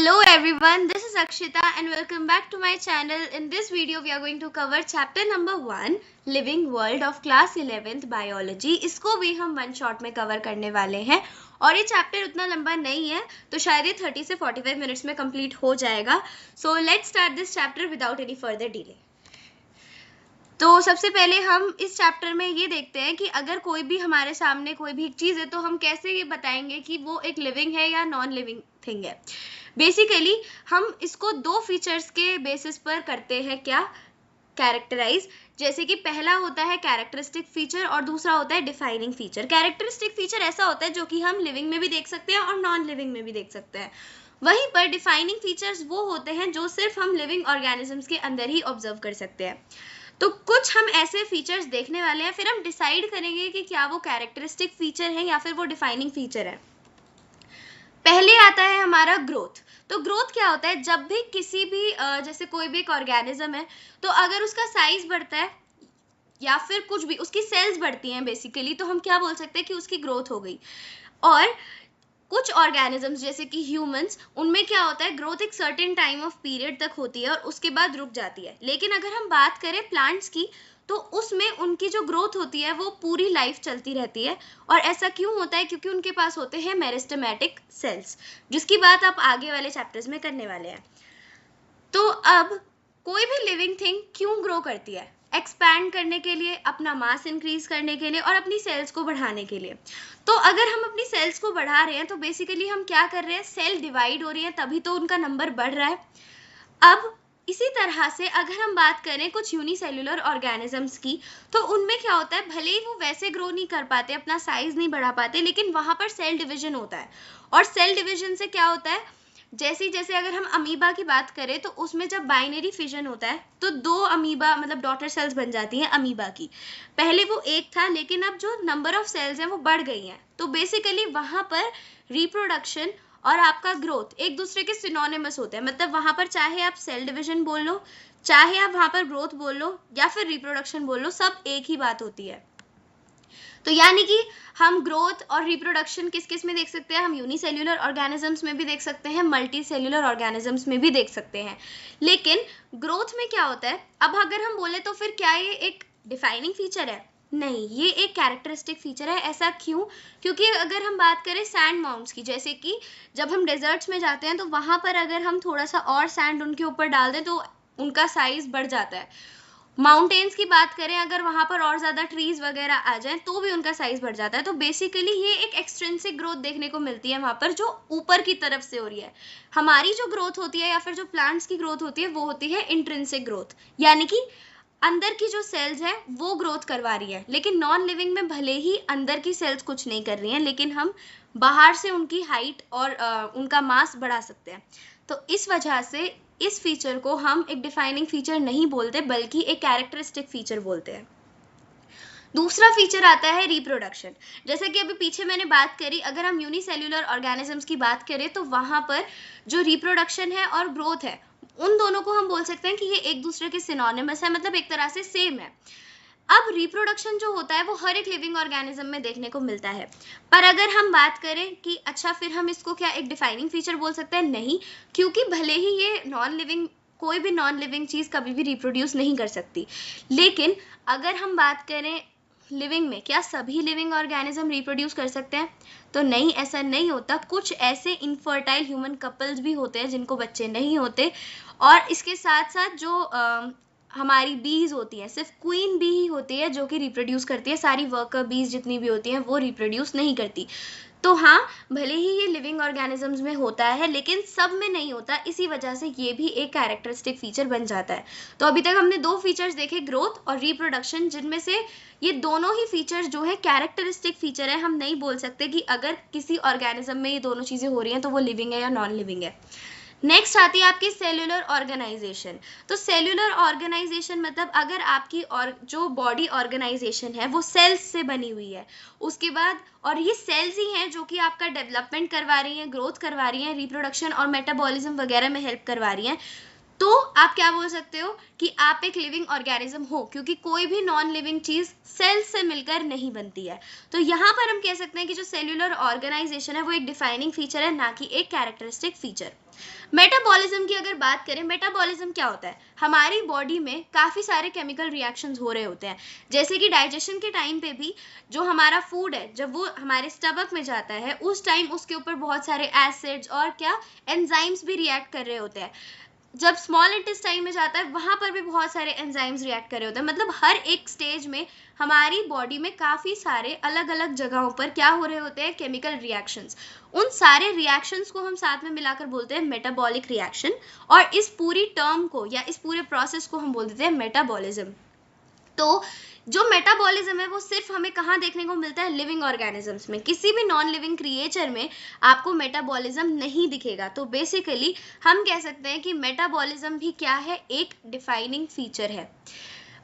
Hello everyone, this is Akshita and welcome back to my channel. In this video we are going to cover chapter number 1 Living World of class 11th Biology. इसको भी हम one shot में cover करने वाले हैं और ये chapter उतना लंबा नहीं है तो शायद ये 30 से 45 मिनट्स में कंप्लीट हो जाएगा. So let's start this chapter without any further delay. तो सबसे पहले हम इस चैप्टर में ये देखते हैं कि अगर कोई भी हमारे सामने कोई भी एक चीज़ है तो हम कैसे ये बताएंगे कि वो एक लिविंग है या नॉन लिविंग थिंग है. बेसिकली हम इसको दो फीचर्स के बेसिस पर करते हैं, क्या कैरेक्टराइज. जैसे कि पहला होता है कैरेक्टरिस्टिक फीचर और दूसरा होता है डिफाइनिंग फीचर. कैरेक्टरिस्टिक फीचर ऐसा होता है जो कि हम लिविंग में भी देख सकते हैं और नॉन लिविंग में भी देख सकते हैं. वहीं पर डिफाइनिंग फीचर्स वो होते हैं जो सिर्फ हम लिविंग ऑर्गेनिजम्स के अंदर ही ऑब्जर्व कर सकते हैं. तो कुछ हम ऐसे फीचर्स देखने वाले हैं, फिर हम डिसाइड करेंगे कि क्या वो कैरेक्टरिस्टिक फीचर है या फिर वो डिफाइनिंग फीचर है. पहले आता है हमारा ग्रोथ. तो ग्रोथ क्या होता है, जब भी किसी भी जैसे कोई भी एक ऑर्गेनिज्म है तो अगर उसका साइज बढ़ता है या फिर कुछ भी उसकी सेल्स बढ़ती हैं बेसिकली, तो हम क्या बोल सकते हैं कि उसकी ग्रोथ हो गई. और कुछ ऑर्गेनिजम्स जैसे कि ह्यूमंस, उनमें क्या होता है ग्रोथ एक सर्टेन टाइम ऑफ पीरियड तक होती है और उसके बाद रुक जाती है. लेकिन अगर हम बात करें प्लांट्स की तो उसमें उनकी जो ग्रोथ होती है वो पूरी लाइफ चलती रहती है. और ऐसा क्यों होता है, क्योंकि उनके पास होते हैं मेरिस्टेमेटिक सेल्स, जिसकी बात आप आगे वाले चैप्टर्स में करने वाले हैं. तो अब कोई भी लिविंग थिंग क्यों ग्रो करती है, एक्सपैंड करने के लिए, अपना मास इंक्रीज करने के लिए और अपनी सेल्स को बढ़ाने के लिए. तो अगर हम अपनी सेल्स को बढ़ा रहे हैं तो बेसिकली हम क्या कर रहे हैं, सेल डिवाइड हो रही है तभी तो उनका नंबर बढ़ रहा है. अब इसी तरह से अगर हम बात करें कुछ यूनिसेल्युलर ऑर्गेनिजम्स की, तो उनमें क्या होता है, भले ही वो वैसे ग्रो नहीं कर पाते, अपना साइज नहीं बढ़ा पाते, लेकिन वहां पर सेल डिवीजन होता है. और सेल डिवीजन से क्या होता है, जैसे जैसे अगर हम अमीबा की बात करें तो उसमें जब बाइनरी फिजन होता है तो दो अमीबा मतलब डॉटर सेल्स बन जाती हैं अमीबा की. पहले वो एक था लेकिन अब जो नंबर ऑफ सेल्स हैं वो बढ़ गई हैं. तो बेसिकली वहां पर रिप्रोडक्शन और आपका ग्रोथ एक दूसरे के सिनोनिमस होते हैं. मतलब वहां पर चाहे आप सेल डिवीजन बोल लो, चाहे आप वहां पर ग्रोथ बोल लो या फिर रिप्रोडक्शन बोल लो, सब एक ही बात होती है. तो यानी कि हम ग्रोथ और रिप्रोडक्शन किस किस में देख सकते हैं, हम यूनिसेल्युलर ऑर्गेनिजम्स में भी देख सकते हैं, मल्टी सेल्युलर ऑर्गेनिजम्स में भी देख सकते हैं. लेकिन ग्रोथ में क्या होता है, अब अगर हम बोले तो फिर क्या ये एक डिफाइनिंग फीचर है? नहीं, ये एक कैरेक्टरिस्टिक फीचर है. ऐसा क्यों? क्योंकि अगर हम बात करें सैंड माउंट्स की, जैसे कि जब हम डेजर्ट्स में जाते हैं तो वहां पर अगर हम थोड़ा सा और सैंड उनके ऊपर डाल दें तो उनका साइज बढ़ जाता है. माउंटेन्स की बात करें, अगर वहां पर और ज्यादा ट्रीज वगैरह आ जाएं तो भी उनका साइज बढ़ जाता है. तो बेसिकली ये एक एक्सट्रिंसिक ग्रोथ देखने को मिलती है वहां पर जो ऊपर की तरफ से हो रही है. हमारी जो ग्रोथ होती है या फिर जो प्लांट्स की ग्रोथ होती है वो होती है इंट्रिंसिक ग्रोथ, यानी कि अंदर की जो सेल्स है वो ग्रोथ करवा रही है. लेकिन नॉन लिविंग में भले ही अंदर की सेल्स कुछ नहीं कर रही हैं, लेकिन हम बाहर से उनकी हाइट और उनका मास बढ़ा सकते हैं. तो इस वजह से इस फीचर को हम एक डिफाइनिंग फीचर नहीं बोलते बल्कि एक कैरेक्टरिस्टिक फीचर बोलते हैं. दूसरा फीचर आता है रिप्रोडक्शन. जैसे कि अभी पीछे मैंने बात करी, अगर हम यूनिसेल्युलर ऑर्गेनिजम्स की बात करें तो वहां पर जो रिप्रोडक्शन है और ग्रोथ है उन दोनों को हम बोल सकते हैं कि ये एक दूसरे के सिनोनिमस है, मतलब एक तरह से सेम है. अब रिप्रोडक्शन जो होता है वो हर एक लिविंग ऑर्गेनिज्म में देखने को मिलता है. पर अगर हम बात करें कि अच्छा फिर हम इसको क्या एक डिफाइनिंग फीचर बोल सकते हैं, नहीं, क्योंकि भले ही ये नॉन लिविंग, कोई भी नॉन लिविंग चीज कभी भी रिप्रोड्यूस नहीं कर सकती, लेकिन अगर हम बात करें लिविंग में, क्या सभी लिविंग ऑर्गेनिज्म रिप्रोड्यूस कर सकते हैं? तो नहीं, ऐसा नहीं होता. कुछ ऐसे इनफर्टाइल ह्यूमन कपल्स भी होते हैं जिनको बच्चे नहीं होते. और इसके साथ साथ जो हमारी बीज होती है, सिर्फ क्वीन बी ही होती है जो कि रिप्रोड्यूस करती है. सारी वर्कर बीज जितनी भी होती हैं वो रिप्रोड्यूस नहीं करती. तो हाँ, भले ही ये लिविंग ऑर्गेनिजम्स में होता है लेकिन सब में नहीं होता. इसी वजह से ये भी एक कैरेक्टरिस्टिक फीचर बन जाता है. तो अभी तक हमने दो फीचर्स देखे, ग्रोथ और रिप्रोडक्शन, जिनमें से ये दोनों ही फीचर्स जो है कैरेक्टरिस्टिक फीचर है. हम नहीं बोल सकते कि अगर किसी ऑर्गेनिज्म में ये दोनों चीजें हो रही हैं तो वो लिविंग है या नॉन लिविंग है. नेक्स्ट आती है आपकी सेल्यूलर ऑर्गेनाइजेशन. तो सेल्यूलर ऑर्गेनाइजेशन मतलब अगर आपकी और जो बॉडी ऑर्गेनाइजेशन है वो सेल्स से बनी हुई है, उसके बाद और ये सेल्स ही हैं जो कि आपका डेवलपमेंट करवा रही हैं, ग्रोथ करवा रही हैं, रिप्रोडक्शन और मेटाबॉलिज्म वगैरह में हेल्प करवा रही हैं. तो आप क्या बोल सकते हो कि आप एक लिविंग ऑर्गेनिज्म हो, क्योंकि कोई भी नॉन लिविंग चीज सेल से मिलकर नहीं बनती है। तो यहाँ पर हम कह सकते हैं कि जो सेल्यूलर ऑर्गेनाइजेशन है वो एक डिफाइनिंग फीचर है, ना कि एक कैरेक्टरिस्टिक फीचर। मेटाबॉलिज्म की अगर बात करें, मेटाबॉलिज्म क्या होता है? हमारी बॉडी में काफी सारे केमिकल रिएक्शंस हो रहे होते हैं, जैसे कि डाइजेशन के टाइम पे भी जो हमारा फूड है जब वो हमारे स्टमक में जाता है उस टाइम उसके ऊपर बहुत सारे एसिड्स और क्या एंजाइम्स भी रिएक्ट कर रहे होते हैं। जब स्मॉल इंटेस्टाइन में जाता है वहां पर भी बहुत सारे एंजाइम्स रिएक्ट कर रहे होते हैं। मतलब हर एक स्टेज में हमारी बॉडी में काफी सारे अलग अलग जगहों पर क्या हो रहे होते हैं? Chemical reactions. उन सारे रिएक्शंस को हम साथ में मिलाकर बोलते हैं मेटाबॉलिक रिएक्शन, और इस पूरी टर्म को या इस पूरे प्रोसेस को हम बोल देते हैं मेटाबॉलिज्म। तो जो मेटाबॉलिज्म है वो सिर्फ हमें कहाँ देखने को मिलता है? लिविंग ऑर्गेनिजम्स में। किसी भी नॉन लिविंग क्रिएचर में आपको मेटाबॉलिज्म नहीं दिखेगा। तो बेसिकली हम कह सकते हैं कि मेटाबॉलिज्म भी क्या है? एक डिफाइनिंग फीचर है।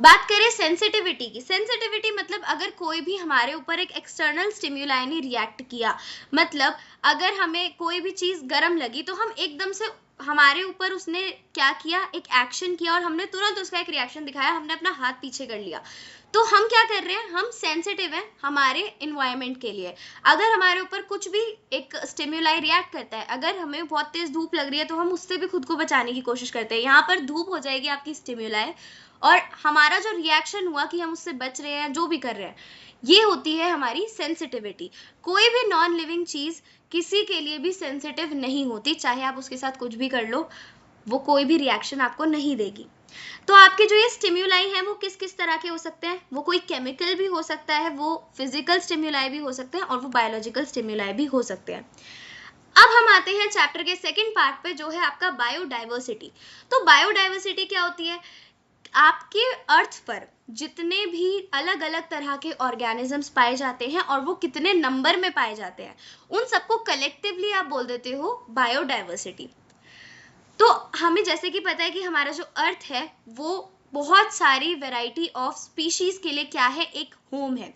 बात करें सेंसिटिविटी की। सेंसिटिविटी मतलब अगर कोई भी हमारे ऊपर एक एक्सटर्नल स्टिम्युलाई ने रिएक्ट किया, मतलब अगर हमें कोई भी चीज गर्म लगी तो हम एकदम से हमारे ऊपर उसने क्या किया? एक एक्शन किया और हमने तुरंत उसका एक रिएक्शन दिखाया, हमने अपना हाथ पीछे कर लिया। तो हम क्या कर रहे हैं? हम सेंसिटिव हैं हमारे इन्वायरमेंट के लिए। अगर हमारे ऊपर कुछ भी एक स्टिम्युलाई रिएक्ट करता है, अगर हमें बहुत तेज धूप लग रही है तो हम उससे भी खुद को बचाने की कोशिश करते हैं। यहाँ पर धूप हो जाएगी आपकी स्टिम्युलाई, और हमारा जो रिएक्शन हुआ कि हम उससे बच रहे हैं, जो भी कर रहे हैं, ये होती है हमारी सेंसिटिविटी। कोई भी नॉन लिविंग चीज किसी के लिए भी सेंसिटिव नहीं होती, चाहे आप उसके साथ कुछ भी कर लो, वो कोई भी रिएक्शन आपको नहीं देगी। तो आपके जो ये स्टिम्युलाई हैं वो किस किस तरह के हो सकते हैं? वो कोई केमिकल भी हो सकता है, वो फिजिकल स्टिम्युलाई भी हो सकते हैं, और वो बायोलॉजिकल स्टिम्युलाई भी हो सकते हैं। अब हम आते हैं चैप्टर के सेकंड पार्ट पे, जो है आपका बायोडाइवर्सिटी। तो बायोडाइवर्सिटी क्या होती है? आपके अर्थ पर जितने भी अलग अलग तरह के ऑर्गेनिजम्स पाए जाते हैं और वो कितने नंबर में पाए जाते हैं, उन सबको कलेक्टिवली आप बोल देते हो बायोडाइवर्सिटी। तो हमें जैसे कि पता है कि हमारा जो अर्थ है वो बहुत सारी वैरायटी ऑफ स्पीशीज के लिए क्या है? एक होम है।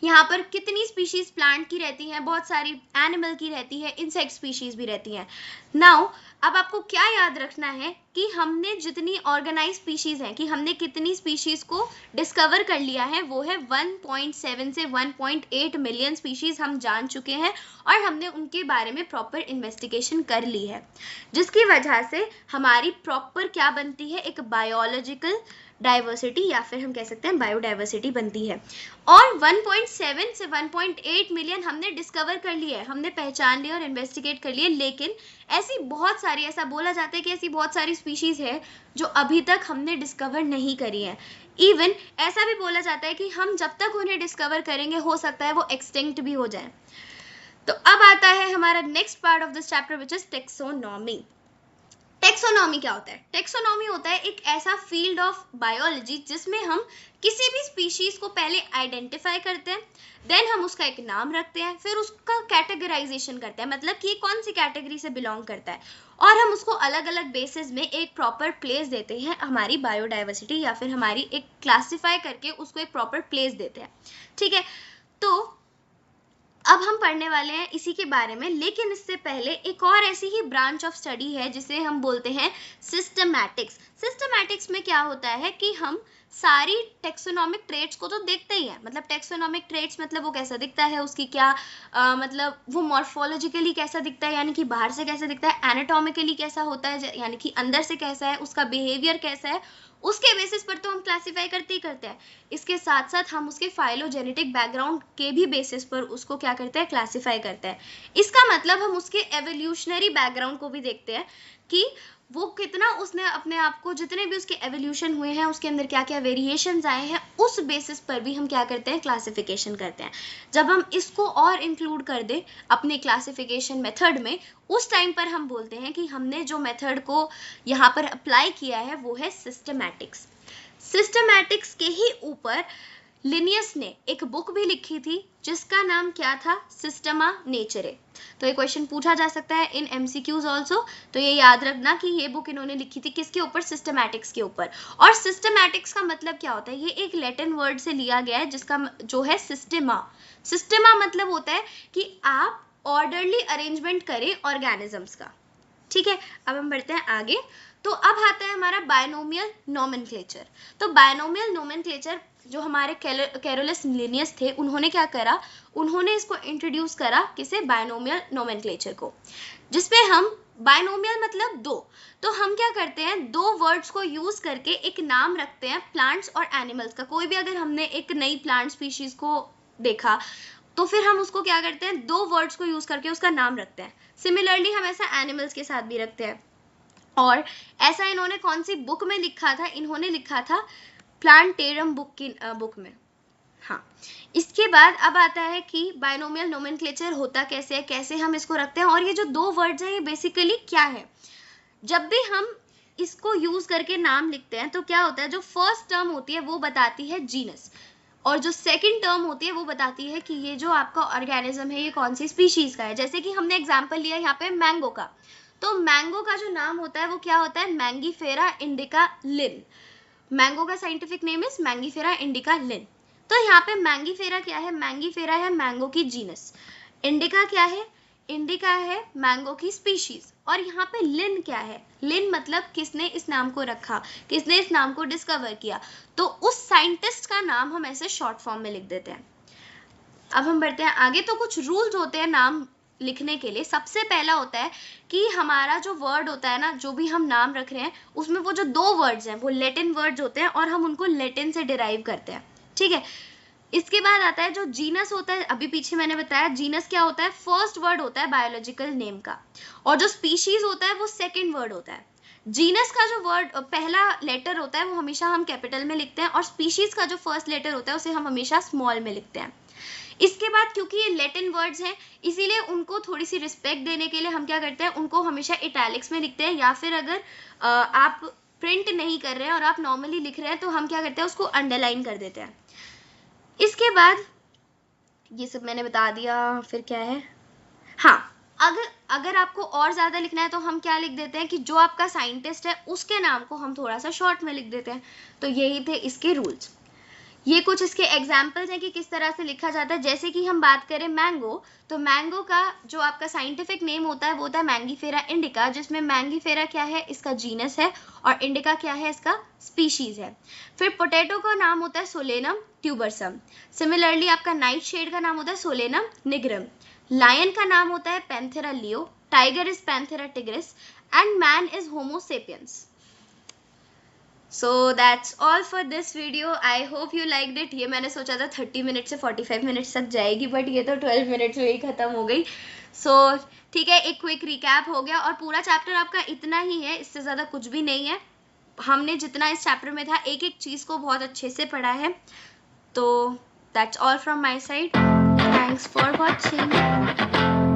यहाँ पर कितनी स्पीशीज प्लांट की रहती हैं, बहुत सारी एनिमल की रहती है, इंसेक्ट स्पीशीज भी रहती हैं। नाउ अब आपको क्या याद रखना है कि हमने जितनी ऑर्गेनाइज स्पीशीज हैं, कि हमने कितनी स्पीशीज को डिस्कवर कर लिया है, वो है 1.7 से 1.8 मिलियन स्पीशीज हम जान चुके हैं, और हमने उनके बारे में प्रॉपर इन्वेस्टिगेशन कर ली है, जिसकी वजह से हमारी प्रॉपर क्या बनती है? एक बायोलॉजिकल डाइवर्सिटी, या फिर हम कह सकते हैं बायोडाइवर्सिटी बनती है। और 1.7 से 1.8 मिलियन हमने डिस्कवर कर लिया है, हमने पहचान लिया और इन्वेस्टिगेट कर लिए, लेकिन ऐसी बहुत सारी, ऐसा बोला जाता है कि ऐसी बहुत सारी स्पीशीज है जो अभी तक हमने डिस्कवर नहीं करी है। इवन ऐसा भी बोला जाता है कि हम जब तक उन्हें डिस्कवर करेंगे हो सकता है वो एक्सटिंक्ट भी हो जाए। तो अब आता है हमारा next part of this chapter, which is taxonomy. Taxonomy क्या होता है? टेक्सोनॉमी होता है एक ऐसा फील्ड ऑफ बायोलॉजी जिसमें हम किसी भी स्पीशीज को पहले आइडेंटिफाई करते हैं, देन हम उसका एक नाम रखते हैं, फिर उसका कैटेगराइजेशन करते हैं, मतलब कि कौन सी कैटेगरी से बिलोंग करता है, और हम उसको अलग अलग बेसिस में एक प्रॉपर प्लेस देते हैं हमारी बायोडाइवर्सिटी, या फिर हमारी एक क्लासिफाई करके उसको एक प्रॉपर प्लेस देते हैं। ठीक है, तो अब हम पढ़ने वाले हैं इसी के बारे में, लेकिन इससे पहले एक और ऐसी ही ब्रांच ऑफ स्टडी है जिसे हम बोलते हैं सिस्टमैटिक्स। सिस्टमैटिक्स में क्या होता है कि हम सारी टेक्सोनॉमिक ट्रेट्स को तो देखते ही हैं, मतलब टेक्सोनॉमिक ट्रेट्स मतलब वो कैसा दिखता है, उसकी क्या मतलब वो मॉर्फोलॉजिकली कैसा दिखता है, यानी कि बाहर से कैसा दिखता है, एनाटॉमिकली कैसा होता है, यानी कि अंदर से कैसा है, उसका बिहेवियर कैसा है, उसके बेसिस पर तो हम क्लासिफाई करते ही करते हैं। इसके साथ साथ हम उसके फाइलोजेनेटिक बैकग्राउंड के भी बेसिस पर उसको क्या करते हैं? क्लासिफाई करते हैं। इसका मतलब हम उसके एवोल्यूशनरी बैकग्राउंड को भी देखते हैं कि वो कितना उसने अपने आप को, जितने भी उसके एवोल्यूशन हुए हैं उसके अंदर क्या क्या वेरिएशंस आए हैं, उस बेसिस पर भी हम क्या करते हैं? क्लासिफिकेशन करते हैं। जब हम इसको और इंक्लूड कर दें अपने क्लासिफिकेशन मेथड में, उस टाइम पर हम बोलते हैं कि हमने जो मेथड को यहाँ पर अप्लाई किया है वो है सिस्टमैटिक्स। सिस्टमैटिक्स के ही ऊपर लिनियस ने एक बुक भी लिखी थी जिसका नाम क्या था? सिस्टमा नेचरे। तो ये क्वेश्चन पूछा जा सकता है इन एमसीक्यूज आल्सो, तो ये याद रखना कि ये बुक इन्होंने लिखी थी किसके ऊपर? सिस्टमैटिक्स के ऊपर। और सिस्टमैटिक्स का मतलब क्या होता है? ये एक लैटिन वर्ड से लिया गया है जिसका जो है सिस्टेमा। सिस्टेमा मतलब होता है कि आप ऑर्डरली अरेंजमेंट करें ऑर्गेनिजम्स का। ठीक है, अब हम बढ़ते हैं आगे। तो अब आता है हमारा बायनोमियल नोमेनक्लेचर। तो बायनोमियल नोमेनक्लेचर जो हमारे कैरोलस लिनियस थे, उन्होंने क्या करा, उन्होंने इसको इंट्रोड्यूस करा, किसे, बायनोमियल नोमेनक्लेचर को, जिसपे हम, बायनोमियल मतलब दो, तो हम क्या करते हैं, दो वर्ड्स को यूज करके एक नाम रखते हैं प्लांट्स और एनिमल्स का। कोई भी अगर हमने एक नई प्लांट स्पीशीज को देखा तो फिर हम उसको क्या करते हैं, दो वर्ड्स को यूज करके उसका नाम रखते हैं। सिमिलरली हम ऐसा एनिमल्स के साथ भी रखते हैं। और ऐसा इन्होंने कौन सी बुक में लिखा था, इन्होंने लिखा था प्लांटेरम बुक की बुक में। हाँ, इसके बाद अब आता है कि बायनोमियल नोमेनक्लेचर होता कैसे है, कैसे हम इसको रखते हैं, और ये जो दो वर्ड्स हैं ये बेसिकली क्या है। जब भी हम इसको यूज करके नाम लिखते हैं तो क्या होता है, जो फर्स्ट टर्म होती है वो बताती है जीनस, और जो सेकंड टर्म होती है वो बताती है कि ये जो आपका ऑर्गेनिज्म है ये कौन सी स्पीशीज का है। जैसे कि हमने एग्जांपल लिया यहाँ पे मैंगो का, तो मैंगो का जो नाम होता है वो क्या होता है, मैंगीफेरा इंडिका लिन। मैंगो का scientific name is Mangifera indica लिन। तो यहाँ पे मैंगीफेरा क्या है, मैंगीफेरा है मैंगो की जीनस, इंडिका क्या है, इंडिका है मैंगो की स्पीशीज, और यहाँ पे लिन क्या है, लिन मतलब किसने इस नाम को रखा, किसने इस नाम को डिस्कवर किया, तो उस साइंटिस्ट का नाम हम ऐसे शॉर्ट फॉर्म में लिख देते हैं। अब हम बढ़ते हैं आगे। तो कुछ रूल्स होते हैं नाम लिखने के लिए। सबसे पहला होता है कि हमारा जो वर्ड होता है ना, जो भी हम नाम रख रहे हैं, उसमें वो जो दो वर्ड्स हैं वो लैटिन वर्ड्स होते हैं और हम उनको लैटिन से डिराइव करते हैं, ठीक है। इसके बाद आता है जो जीनस होता है, अभी पीछे मैंने बताया जीनस क्या होता है, फर्स्ट वर्ड होता है बायोलॉजिकल नेम का, और जो स्पीशीज होता है वो सेकंड वर्ड होता है। जीनस का जो वर्ड पहला लेटर होता है वो हमेशा हम कैपिटल में लिखते हैं, और स्पीशीज का जो फर्स्ट लेटर होता है उसे हम हमेशा स्मॉल में लिखते हैं। इसके बाद क्योंकि ये लैटिन वर्ड्स हैं, इसीलिए उनको थोड़ी सी रिस्पेक्ट देने के लिए हम क्या करते हैं, उनको हमेशा इटैलिक्स में लिखते हैं, या फिर अगर आप प्रिंट नहीं कर रहे हैं और आप नॉर्मली लिख रहे हैं तो हम क्या करते हैं, उसको अंडरलाइन कर देते हैं। इसके बाद ये सब मैंने बता दिया, फिर क्या है, हाँ, अगर आपको और ज्यादा लिखना है तो हम क्या लिख देते हैं कि जो आपका साइंटिस्ट है उसके नाम को हम थोड़ा सा शॉर्ट में लिख देते हैं। तो यही थे इसके रूल्स। ये कुछ इसके एग्जाम्पल्स हैं कि किस तरह से लिखा जाता है। जैसे कि हम बात करें मैंगो, तो मैंगो का जो आपका साइंटिफिक नेम होता है वो होता है मैंगीफेरा इंडिका, जिसमें मैंगीफेरा क्या है, इसका जीनस है, और इंडिका क्या है, इसका स्पीशीज है। फिर पोटैटो का नाम होता है सोलेनम ट्यूबरसम। सिमिलरली आपका नाइट शेड का नाम होता है सोलेनम निग्रम। लायन का नाम होता है Panthera leo, tiger is Panthera tigris, and man is homo sapiens. So that's all for this video. I hope you liked it. ये मैंने सोचा था 30 मिनट से 45 मिनट तक जाएगी, बट ये तो 12 मिनट्स में ही खत्म हो गई। So ठीक है, एक क्विक रिकैप हो गया, और पूरा चैप्टर आपका इतना ही है, इससे ज़्यादा कुछ भी नहीं है। हमने जितना इस चैप्टर में था एक एक चीज़ को बहुत अच्छे से पढ़ा है। तो that's all from my side. Thanks for watching.